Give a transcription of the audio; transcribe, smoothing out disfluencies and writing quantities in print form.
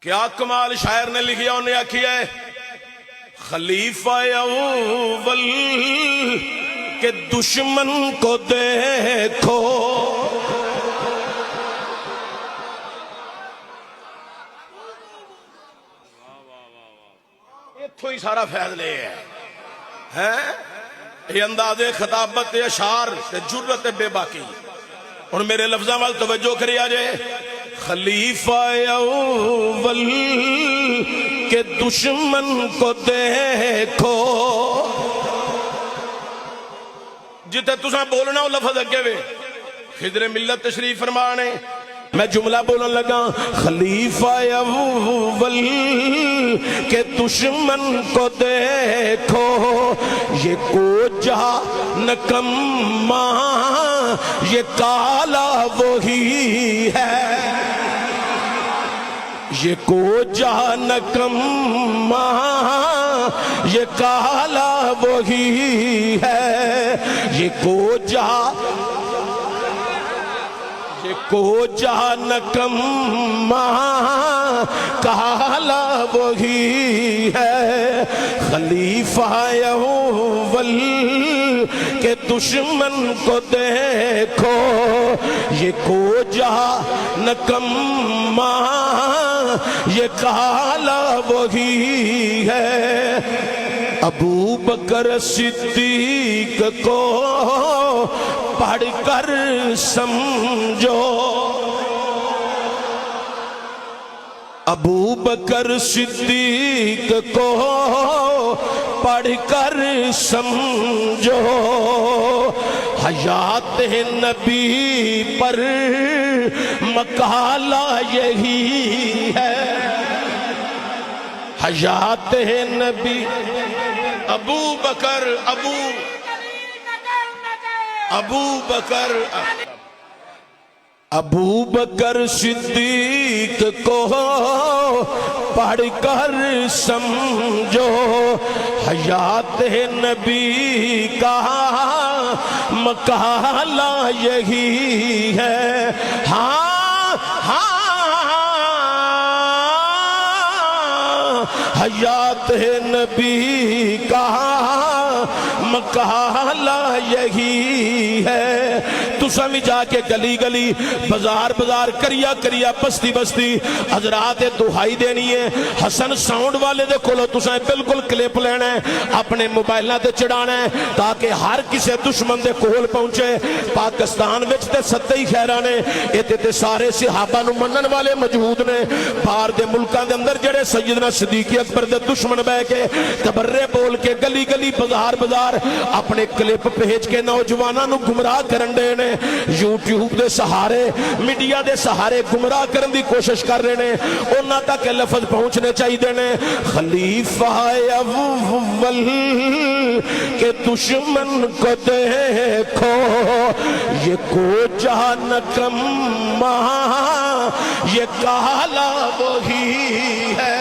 کیا کمال شاعر نے لکھیا، انہیں آکھیا ہے خلیفہ اول کے دشمن کو دیکھو، اتھو ہی سارا فیض لے ہے یہ انداز خطابت اشعار جرت بے باقی۔ اور میرے لفظاں وال توجہ کری آجے، خلیفہ اول کے دشمن کو دیکھو، جتے تساں بولنا ہو لفظ اگے وے، خضر ملت تشریف فرمانے میں جملہ بولن لگا، خلیفہ اول کے دشمن کو دیکھو، یہ کوجہ نکمہ یہ کالا وہی ہے، یہ کوجہ نکمہ یہ کالا وہی ہے، یہ کوجہ نکمہ کالا وہی ہے، خلیفہ اول کے دشمن کو دیکھو، یہ کوجہ نکمہ یہ کالا وہی ہے، ابو بکر صدیق کو پڑھ کر سمجھو، ابو بکر صدیق کو پڑھ کر سمجھو، حیات نبی پر مقالہ یہی ہے، حیات نبی ابو بکر صدیق کو پڑھ کر سمجھو، حیات نبی کا مقالہ یہی ہے، حیات نبی کا مقالہ یہی ہے، تساں بھی جا کے گلی گلی بازار بازار کریا کریا بستی بستی حضرات دہائی دینی ہے، حسن ساؤنڈ والے دے کولو تساں بالکل کلپ لینا ہے، اپنے موبائلہ تے چڑھانا ہے تاکہ ہر کسی دشمن دے کول پہنچے۔ پاکستان وچ تے ستے خیرانے ایتے تے سارے صحابہ نو منن والے موجود نے، باہر دے ملکاں دے اندر جڑے سیدنا صدیق اکبر دے دشمن بہ کے تبرے بول کے گلی گلی بازار بازار اپنے کلپ بھیج کے نوجواناں نو گمراہ کرن دے نے، یوٹیوب دے سہارے میڈیا دے سہارے گمراہ کرن دی کوشش کر رہے نے، انہاں تک لفظ پہنچنے چاہیے نے، خلیفہ اول کے دشمن کو دیکھو، یہ کوجہ نکمہ یہ کالا وہی ہے،